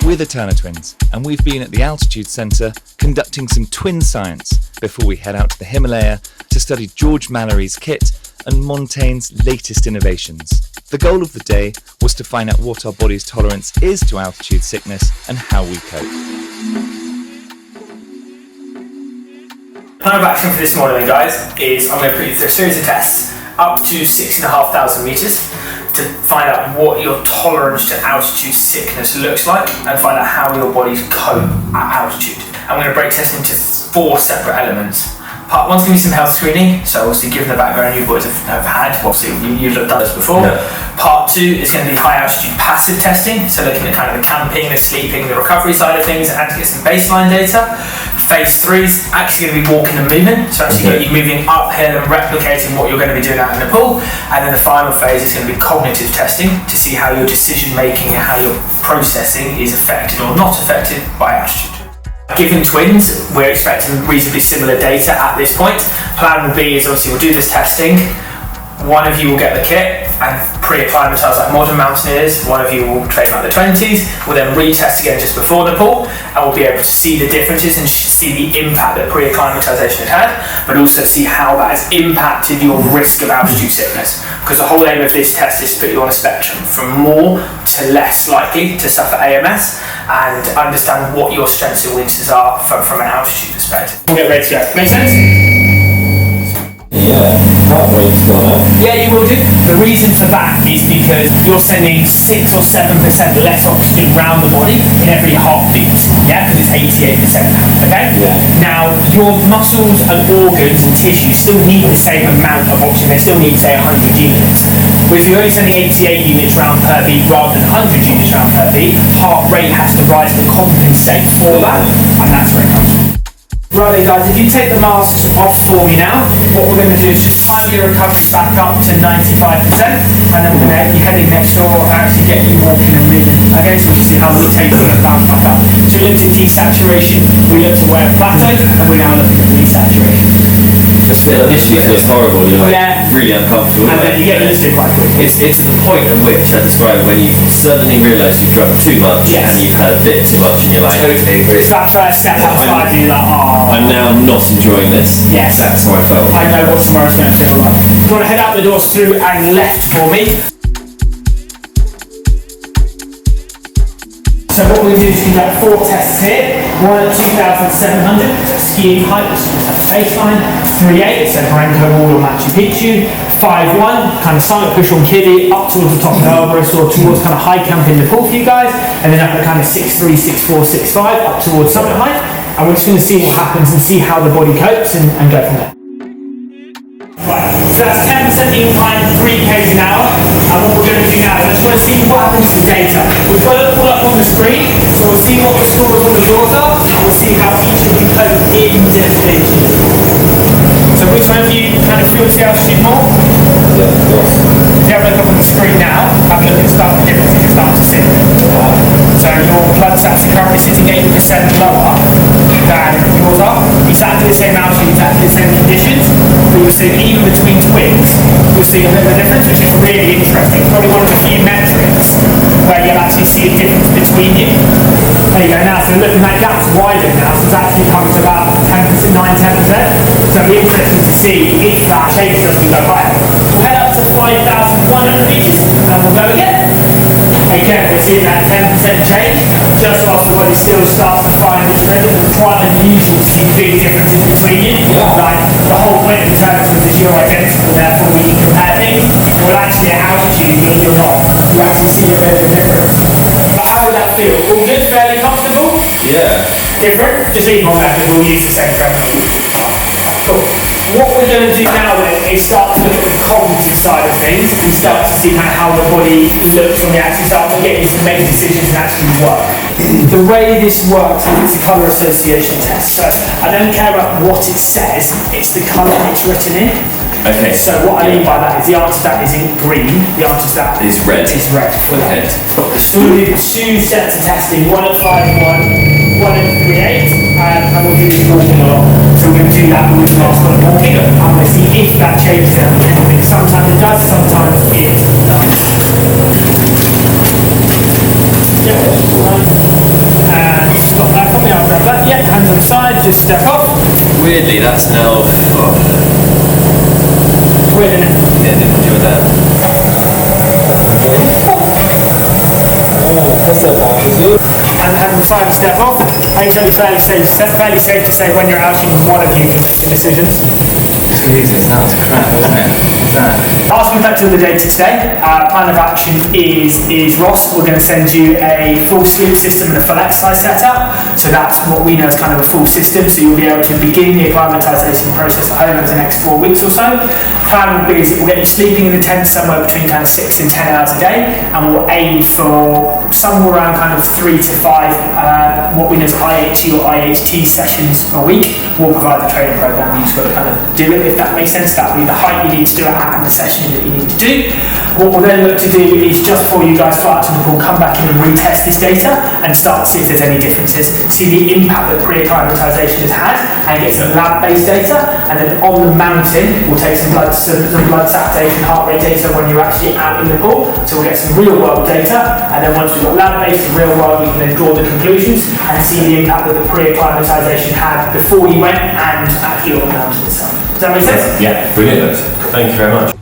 We're the Turner Twins, and we've been at the Altitude Centre conducting some twin science before we head out to the Himalaya to study George Mallory's kit and Montaigne's latest innovations. The goal of the day was to find out what our body's tolerance is to altitude sickness and how we cope. Plan of action for this morning, guys, is I'm going to put you through a series of tests up to 6,500 metres to find out what your tolerance to altitude sickness looks like and find out how your bodies cope at altitude. I'm going to break tests into 4 separate elements. Part 1's going to be some health screening, so obviously given the background you boys have had, obviously you've done this before. Yeah. Part 2 is going to be high altitude passive testing, so looking at kind of the camping, the sleeping, the recovery side of things, and to get some baseline data. Phase 3 is actually going to be walking and movement, so actually get you moving uphill and replicating what you're going to be doing out in the pool. And then the final phase is going to be cognitive testing to see how your decision making and how your processing is affected or not affected by altitude. Given twins, we're expecting reasonably similar data at this point. Plan will be is obviously we'll do this testing. One of you will get the kit and pre-acclimatise like modern mountaineers. One of you will train like the 20s. We'll then retest again just before the pool, and we'll be able to see the differences and see the impact that pre-acclimatisation had, but also see how that has impacted your risk of altitude sickness. Because the whole aim of this test is to put you on a spectrum from more to less likely to suffer AMS and understand what your strengths and weaknesses are from an altitude perspective. We'll get ready to go. Make sense? Yeah, heart rate's gone up. Yeah, you will do. The reason for that is because you're sending 6 or 7% less oxygen around the body in every heartbeat. Yeah, because it's 88% now. Okay? Yeah. Now, your muscles and organs and tissues still need the same amount of oxygen. They still need, say, 100 units. But if you're only sending 88 units round per beat rather than 100 units round per beat, heart rate has to rise to compensate for that, and that's where it comes from. Right then, guys, if you take the masks off for me now, what we're going to do is just time your recovery back up to 95%, and then we're going to be heading next door and actually get you walking and moving. Okay, so we'll see how we take it and bounce back up. So we looked at desaturation, we looked at where it plateaued, and we're now looking at resaturation. Initially feels horrible, you're like really uncomfortable. And then you get used to it quite quickly. It's the point at which I describe when you suddenly realise you've drunk too much and you've had a bit too much and you're like, totally agree. That first step outside, you're like, oh. I'm now not enjoying this. Yes. That's how I felt. I know what tomorrow's going to feel like. You want to head out the doors through and left for me. So what we're going to do is conduct 4 tests here. One at 2,700, so skiing height, which is a baseline. 3.8, so Marengo Wall or Machu Picchu. 5.1, kind of summit push on Kili, up towards the top of Elbrus or towards kind of high camp in Nepal for you guys. And then up at kind of 6.3, 6.4, 6.5, up towards summit height. And we're just going to see what happens and see how the body copes and go from there. Right, so that's 10% incline, 3 k's an hour. And what we're going to do now is I just want to see what happens to the data. We've got it all up on the screen, so we'll see what the scores on the doors are, and we'll see how each of you cope individually. So which one of you kind of feels the altitude more? Yeah, of course. If you have a look up on the screen now, have a look at the differences you start to see. So your blood sats are currently sitting 8% lower than yours are. Exactly the same altitude, exactly the same conditions, but you're seeing even between twins, you're seeing a bit of a difference, which is really interesting. Probably one of the few metrics where you'll actually see a difference between you. There you go now, so looking at that gap's wider now, so it's actually come to about 10%, 9-10%. So it'll be interesting to see if that changes as we go higher. We'll head up to 5,100 metres, and then we'll go again. Again, we're seeing that 10% change, just whilst the body still starts to find its rhythm. It's quite unusual to see big differences between you. Yeah. Like, the whole point in terms of is you're identical, therefore we can compare things. Well, actually at altitude, you're not. You actually see a bit of a difference. But how would that feel? All good? Fairly comfortable? Yeah. Different? Just leave on that because we'll use the same treadmill. Cool. What we're going to do now then is start to look at the cognitive side of things and start to see kind of how the body looks when we actually start to get you to make decisions and actually work. The way this works is the colour association test. So I don't care about what it says, it's the colour it's written in. Okay. So what I mean by that is the answer to that isn't green, the answer to that is red. Is red. Okay. So we'll do 2 sets of testing, one at 5.1, one at 3.8, and we'll do this walking along. So we're going to do that with the last one at walking, and we're going to see if that changes anything. Sometimes it does, sometimes it doesn't. Yeah, just step off. Weirdly, that's now. Weird, isn't it? Yeah, didn't enjoy that. And try and step off. I think it's fairly safe to say when you're outing, one of you can make the decisions. Jesus, that was crap, wasn't it? What's that? Last we've had to the data today. Plan of action is Ross. We're going to send you a full sleep system and a full exercise setup. So that's what we know as kind of a full system. So you'll be able to begin the acclimatisation process at home over the next 4 weeks or so. Plan will be is it will get you sleeping in the tent somewhere between kind of 6 and 10 hours a day, and we'll aim for somewhere around kind of 3 to 5 what we know as IHT or IHT sessions a week. We'll provide the training program. You just got to kind of do it, if that makes sense. That will be the height you need to do it at and the session that you need to do. What we'll then look to do is just for you guys fly out to the pool, come back in and retest this data and start to see if there's any differences, see the impact that pre-acclimatisation has had, and get some lab-based data. And then on the mountain, we'll take some blood sat data and heart rate data when you're actually out in the pool. So we'll get some real-world data, and then once we've got lab-based and real-world, we can then draw the conclusions and see the impact that the pre-acclimatisation had before you went and actually on the mountain itself. Does that make sense? Yeah, brilliant. Thank you very much.